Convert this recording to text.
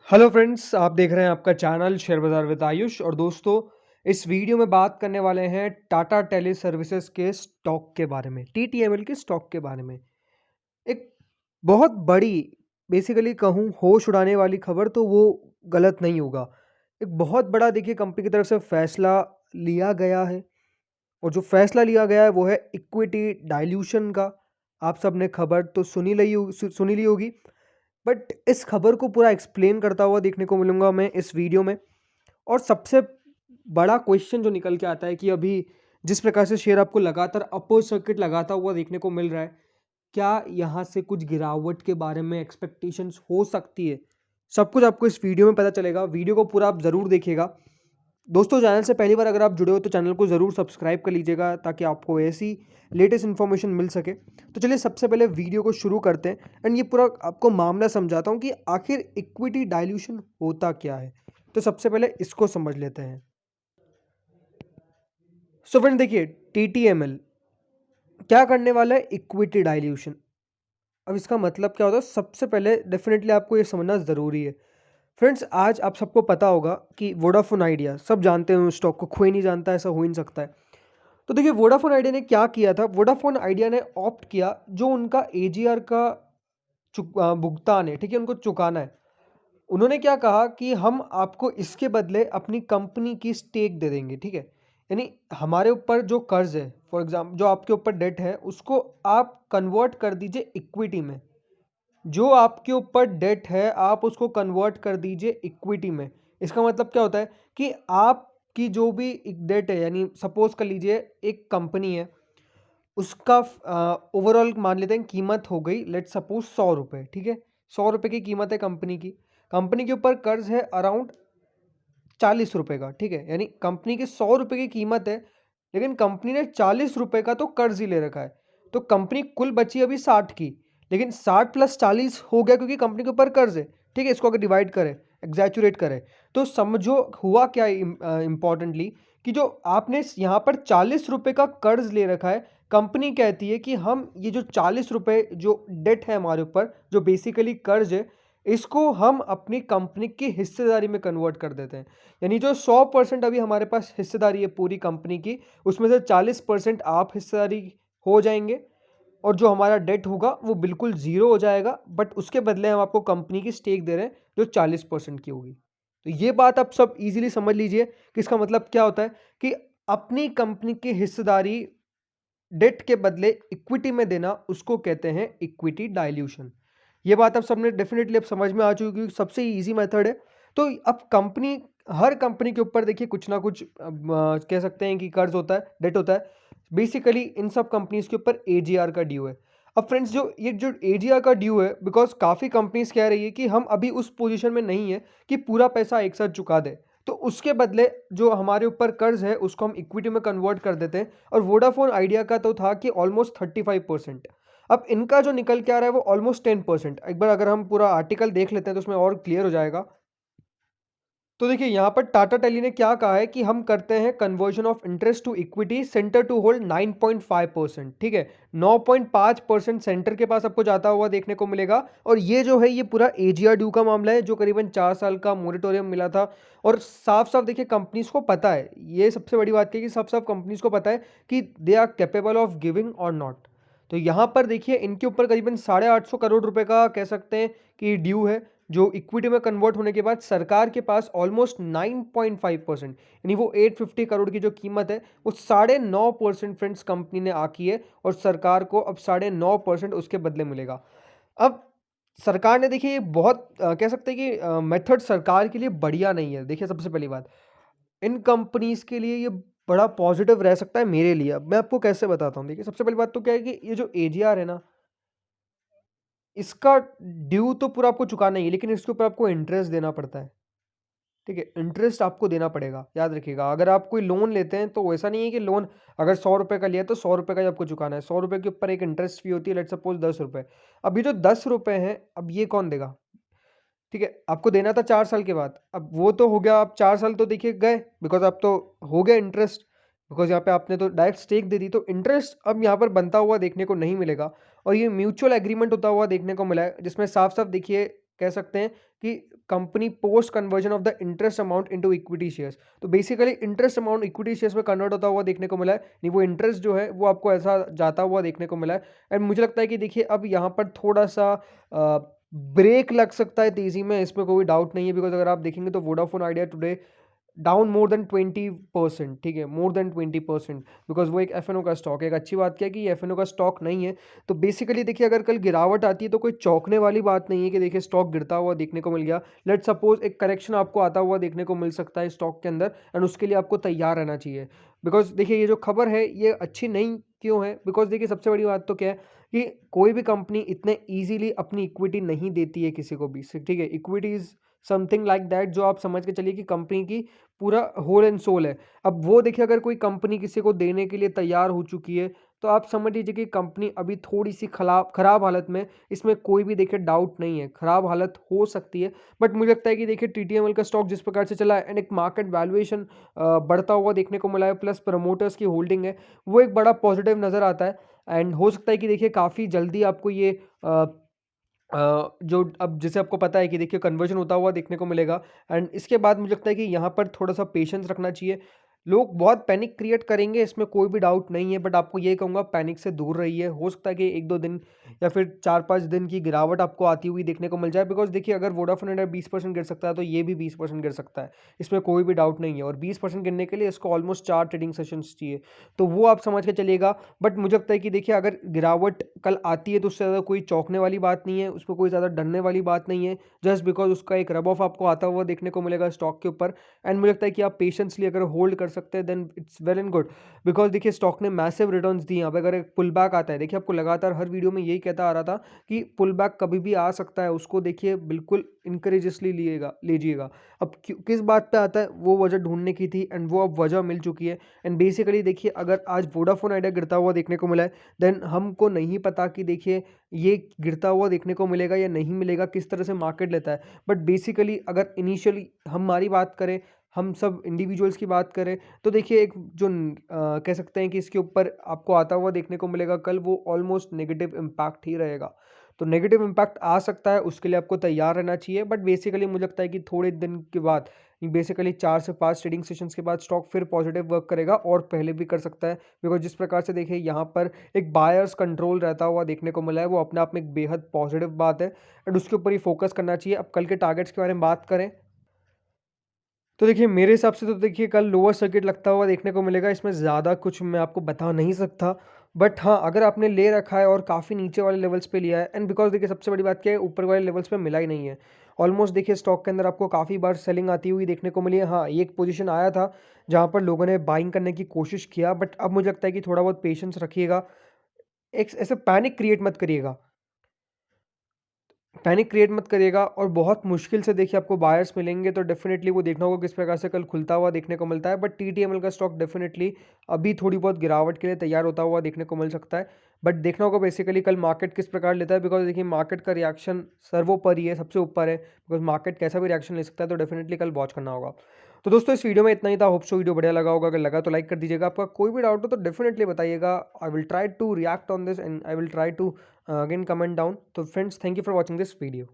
Hello friends, आप देख रहे हैं आपका चैनल शेयर बाज़ार विद आयुष। और दोस्तों, इस वीडियो में बात करने वाले हैं टाटा टेली सर्विसेज के स्टॉक के बारे में, टीटीएमएल के स्टॉक के बारे में। एक बहुत बड़ी, बेसिकली कहूँ होश उड़ाने वाली खबर, तो वो गलत नहीं होगा। एक बहुत बड़ा देखिए कंपनी की तरफ से फैसला लिया गया है, और जो फैसला लिया गया है वो है इक्विटी डाइल्यूशन का। आप सब ने खबर तो सुनी ली होगी, बट इस खबर को पूरा एक्सप्लेन करता हुआ देखने को मिलूंगा मैं इस वीडियो में। और सबसे बड़ा क्वेश्चन जो निकल के आता है कि अभी जिस प्रकार से शेयर आपको लगातार अपर सर्किट लगाता हुआ देखने को मिल रहा है, क्या यहाँ से कुछ गिरावट के बारे में एक्सपेक्टेशंस हो सकती है? सब कुछ आपको इस वीडियो में पता चलेगा। वीडियो को पूरा आप ज़रूर देखिएगा। दोस्तों, चैनल से पहली बार अगर आप जुड़े हो तो चैनल को ज़रूर सब्सक्राइब कर लीजिएगा, ताकि आपको ऐसी लेटेस्ट इन्फॉर्मेशन मिल सके। तो चलिए सबसे पहले वीडियो को शुरू करते हैं, एंड ये पूरा आपको मामला समझाता हूँ कि आखिर इक्विटी डाइल्यूशन होता क्या है। तो सबसे पहले इसको समझ लेते हैं। सो फ्रेंड, देखिए टीटीएमएल क्या करने वाला है, इक्विटी डाइल्यूशन। अब इसका मतलब क्या होता है, सबसे पहले डेफिनेटली आपको ये समझना ज़रूरी है। फ्रेंड्स, आज आप सबको पता होगा कि वोडाफोन आइडिया, सब जानते हैं उस स्टॉक को, कोई नहीं जानता, ऐसा हो ही नहीं सकता है। तो देखिए वोडाफोन आइडिया ने क्या किया था, वोडाफोन आइडिया ने ऑप्ट किया, जो उनका एजीआर का भुगतान है, ठीक है, उनको चुकाना है। उन्होंने क्या कहा कि हम आपको इसके बदले अपनी कंपनी की स्टेक दे देंगे, ठीक है। यानी हमारे ऊपर जो कर्ज है, फॉर एग्जाम्पल जो आपके ऊपर डेट है, उसको आप कन्वर्ट कर दीजिए इक्विटी में। जो आपके ऊपर डेट है आप उसको कन्वर्ट कर दीजिए इक्विटी में। इसका मतलब क्या होता है कि आपकी जो भी एक डेट है, यानी सपोज कर लीजिए एक कंपनी है, उसका ओवरऑल मान लेते हैं कीमत हो गई, लेट सपोज 100 रुपये, ठीक है। 100 रुपये की कीमत है कंपनी की। कंपनी के ऊपर कर्ज है अराउंड 40 रुपये का, ठीक है। यानी कंपनी की 100 रुपये की कीमत है, लेकिन कंपनी ने 40 रुपये का तो कर्ज ही ले रखा है। तो कंपनी कुल बची अभी 60 की, लेकिन 60 + 40 हो गया, क्योंकि कंपनी के ऊपर कर्ज है, ठीक है। इसको अगर डिवाइड करें, एग्जैचुरेट करें, तो समझो हुआ क्या इंपॉर्टेंटली, कि जो आपने यहाँ पर 40 रुपये का कर्ज ले रखा है, कंपनी कहती है कि हम ये जो 40 रुपये जो डेट है हमारे ऊपर, जो बेसिकली कर्ज है, इसको हम अपनी कंपनी की हिस्सेदारी में कन्वर्ट कर देते हैं। यानी जो 100% अभी हमारे पास हिस्सेदारी है पूरी कंपनी की, उसमें से 40% आप हिस्सेदारी हो जाएंगे, और जो हमारा डेट होगा वो बिल्कुल ज़ीरो हो जाएगा। बट उसके बदले हम आपको कंपनी की स्टेक दे रहे हैं, जो 40% की होगी। तो ये बात आप सब इजीली समझ लीजिए कि इसका मतलब क्या होता है, कि अपनी कंपनी की हिस्सेदारी डेट के बदले इक्विटी में देना, उसको कहते हैं इक्विटी डाइल्यूशन। ये बात आप सबने डेफिनेटली अब समझ में आ चुकी, क्योंकि सबसे इजी मेथड है। तो अब कंपनी, हर कंपनी के ऊपर देखिए कुछ ना कुछ कह सकते हैं कि कर्ज होता है, डेट होता है। बेसिकली इन सब कंपनीज के ऊपर एजीआर का ड्यू है। अब फ्रेंड्स, जो एजीआर का ड्यू है, बिकॉज काफ़ी कंपनीज कह रही है कि हम अभी उस पोजीशन में नहीं है कि पूरा पैसा एक साथ चुका दे, तो उसके बदले जो हमारे ऊपर कर्ज है उसको हम इक्विटी में कन्वर्ट कर देते हैं। और वोडाफोन आइडिया का तो था कि ऑलमोस्ट 35%। अब इनका जो निकल के आ रहा है वो ऑलमोस्ट 10%। एक बार अगर हम पूरा आर्टिकल देख लेते हैं तो उसमें और क्लियर हो जाएगा। तो देखिए यहाँ पर टाटा टेली ने क्या कहा है कि हम करते हैं conversion of interest to equity, centre to hold 9.5%, ठीक है। 9.5% सेंटर के पास आपको जाता हुआ देखने को मिलेगा। और ये जो है, ये पूरा एजीआर ड्यू का मामला है, जो करीबन 4 साल का मोरेटोरियम मिला था। और साफ साफ देखिए कंपनीज को पता है, ये सबसे बड़ी बात है कि साफ साफ कंपनीज को पता है कि they are capable of giving or not. तो यहाँ पर देखिए इनके ऊपर करीबन 850 करोड़ रुपए का कह सकते हैं कि ड्यू है, जो इक्विटी में कन्वर्ट होने के बाद सरकार के पास ऑलमोस्ट 9.5%, यानी वो 850 करोड़ की जो कीमत है, वो 9.5% फ्रेंड्स कंपनी ने आकी है। और सरकार को अब 9.5% उसके बदले मिलेगा। अब सरकार ने देखिए ये बहुत कह सकते हैं कि मेथड सरकार के लिए बढ़िया नहीं है। देखिए सबसे पहली बात, इन कंपनीज के लिए ये बड़ा पॉजिटिव रह सकता है मेरे लिए। अब मैं आपको कैसे बताता हूँ। देखिए सबसे पहली बात तो क्या है कि ये जो एजीआर है ना, इसका ड्यू तो पूरा आपको चुकाना ही है, लेकिन इसके ऊपर आपको इंटरेस्ट देना पड़ता है, ठीक है। इंटरेस्ट आपको देना पड़ेगा, याद रखिएगा। अगर आप कोई लोन लेते हैं तो ऐसा नहीं है कि लोन अगर 100 रुपये का लिया तो 100 रुपये का ही आपको चुकाना है। 100 रुपये के ऊपर एक इंटरेस्ट फी होती है, लेट सपोज 10 रुपये। अब ये जो 10 रुपये हैं, अब ये कौन देगा, ठीक है। आपको देना था 4 साल के बाद, अब वो तो हो गया, आप 4 साल तो देखिए गए, बिकॉज आप तो हो गया इंटरेस्ट, बिकॉज यहाँ पे आपने तो डायरेक्ट स्टेक दे दी, तो इंटरेस्ट अब यहाँ पर बनता हुआ देखने को नहीं मिलेगा। और ये म्यूचुअल एग्रीमेंट होता हुआ देखने को मिला है, जिसमें साफ साफ देखिए कह सकते हैं कि company post conversion of the interest amount into equity shares. तो basically interest amount equity shares में कन्वर्ट होता हुआ देखने को मिला है, नहीं वो इंटरेस्ट जो है वो आपको ऐसा जाता हुआ देखने को मिला है। एंड मुझे लगता है कि देखिए अब यहाँ पर थोड़ा सा ब्रेक लग सकता है तेजी में, इसमें कोई डाउट नहीं है। बिकॉज अगर आप देखेंगे तो Vodafone idea today down more than 20%, ठीक है, मोर देन 20%। बिकॉज वो एक एफ का स्टॉक है। एक अच्छी बात क्या है कि ये एफ का स्टॉक नहीं है। तो बेसिकली देखिए अगर कल गिरावट आती है तो कोई चौंकने वाली बात नहीं है कि देखिए स्टॉक गिरता हुआ देखने को मिल गया। लेट सपोज एक करेक्शन आपको आता हुआ देखने को मिल सकता है स्टॉक के अंदर, एंड उसके लिए आपको तैयार रहना चाहिए। बिकॉज देखिए ये जो खबर है ये अच्छी नहीं क्यों है, बिकॉज देखिए सबसे बड़ी बात तो क्या है कि कोई भी कंपनी इतने ईजिली अपनी इक्विटी नहीं देती है किसी को भी, ठीक है। Equity is something like that, जो आप समझ के चलिए कि कंपनी की पूरा होल एंड सोल है। अब वो देखिए अगर कोई कंपनी किसी को देने के लिए तैयार हो चुकी है तो आप समझ लीजिए कि कंपनी अभी थोड़ी सी खराब हालत में, इसमें कोई भी देखिए डाउट नहीं है, खराब हालत हो सकती है। बट मुझे लगता है कि देखिए टीटीएमएल का स्टॉक जिस प्रकार से चला है एंड एक मार्केट वैल्यूएशन बढ़ता हुआ देखने को मिला है, प्लस प्रमोटर्स की होल्डिंग है, वो एक बड़ा पॉजिटिव नज़र आता है। एंड हो सकता है कि देखिए काफ़ी जल्दी आपको ये जो अब जैसे आपको पता है कि देखिए कन्वर्जन होता हुआ देखने को मिलेगा। एंड इसके बाद मुझे लगता है कि यहाँ पर थोड़ा सा पेशेंस रखना चाहिए। लोग बहुत पैनिक क्रिएट करेंगे, इसमें कोई भी डाउट नहीं है, बट आपको ये कहूँगा पैनिक से दूर रहिए। हो सकता है कि 1-2 दिन या फिर 4-5 दिन की गिरावट आपको आती हुई देखने को मिल जाए। बिकॉज देखिए अगर वोडाफोन इंडिया 20% गिर सकता है तो ये भी 20% गिर सकता है, इसमें कोई भी डाउट नहीं है। और 20% गिरने के लिए इसको ऑलमोस्ट 4 ट्रेडिंग सेशंस चाहिए, तो वो आप समझ के चलिएगा। बट मुझे लगता है कि देखिए अगर गिरावट कल आती है तो उससे ज़्यादा कोई चौंकने वाली बात नहीं है, उसमें कोई ज़्यादा डरने वाली बात नहीं है। जस्ट बिकॉज उसका एक रब ऑफ आपको आता हुआ देखने को मिलेगा स्टॉक के ऊपर। एंड मुझे लगता है कि आप पेशेंसली अगर होल्ड कर सकते हैं then it's well and good. Because देखिए स्टॉक ने मैसिव रिटर्न्स दिए। यहाँ पे अगर एक पुल बैक आता है, देखिए आपको लगातार हर वीडियो में यही कहता आ रहा था कि पुल बैक कभी भी आ सकता है, उसको देखिए बिल्कुल इनकरेजसली लीजिएगा। अब किस बात पे आता है, वो वजह ढूंढने की थी एंड वो अब वजह मिल चुकी है। एंड बेसिकली देखिए अगर आज वोडाफोन आइडिया गिरता हुआ देखने को मिला है देन हमको नहीं पता कि देखिए ये गिरता हुआ देखने को मिलेगा या नहीं मिलेगा, किस तरह से मार्केट लेता है। बट बेसिकली अगर इनिशियली हमारी बात करें, हम सब इंडिविजुअल्स की बात करें, तो देखिए एक जो कह सकते हैं कि इसके ऊपर आपको आता हुआ देखने को मिलेगा कल, वो ऑलमोस्ट नेगेटिव इम्पैक्ट ही रहेगा। तो नेगेटिव इम्पैक्ट आ सकता है, उसके लिए आपको तैयार रहना चाहिए। बट बेसिकली मुझे लगता है कि थोड़े दिन के बाद, बेसिकली 4 से 5 ट्रेडिंग सेशंस के बाद स्टॉक फिर पॉजिटिव वर्क करेगा और पहले भी कर सकता है। बिकॉज जिस प्रकार से देखिए यहाँ पर एक बायर्स कंट्रोल रहता हुआ देखने को मिला है, वो अपने आप में एक बेहद पॉजिटिव बात है एंड उसके ऊपर ही फोकस करना चाहिए। अब कल के टारगेट्स के बारे में बात करें तो देखिए मेरे हिसाब से तो देखिए कल लोअर सर्किट लगता हुआ देखने को मिलेगा। इसमें ज़्यादा कुछ मैं आपको बता नहीं सकता। बट हाँ, अगर आपने ले रखा है और काफ़ी नीचे वाले लेवल्स पे लिया है, एंड बिकॉज देखिए सबसे बड़ी बात क्या है, ऊपर वाले लेवल्स पे मिला ही नहीं है। ऑलमोस्ट देखिए स्टॉक के अंदर आपको काफ़ी बार सेलिंग आती हुई देखने को मिली है। हाँ, ये एक पोजीशन आया था जहाँ पर लोगों ने बाइंग करने की कोशिश किया, बट अब मुझे लगता है कि थोड़ा बहुत पेशेंस रखिएगा। एक ऐसे पैनिक क्रिएट मत करिएगा। पैनिक क्रिएट मत करिएगा और बहुत मुश्किल से देखिए आपको बायर्स मिलेंगे, तो डेफिनेटली वो देखना होगा किस प्रकार से कल खुलता हुआ देखने को मिलता है। बट टीटीएमएल का स्टॉक डेफिनेटली अभी थोड़ी बहुत गिरावट के लिए तैयार होता हुआ देखने को मिल सकता है। बट देखना होगा बेसिकली कल मार्केट किस प्रकार लेता है। बिकॉज देखिए मार्केट का रिएक्शन सर्वोपरि है, सबसे ऊपर है। बिकॉज मार्केट कैसा भी रिएक्शन ले सकता है, तो डेफिनेटली कल वॉच करना होगा। तो दोस्तों इस वीडियो में इतना ही था। होप सो वीडियो बढ़िया लगा होगा। अगर लगा तो लाइक कर दीजिएगा। आपका कोई भी डाउट हो तो डेफिनेटली बताइएगा। I will try to react on this and I will try to again comment down. तो friends, thank you for watching this video.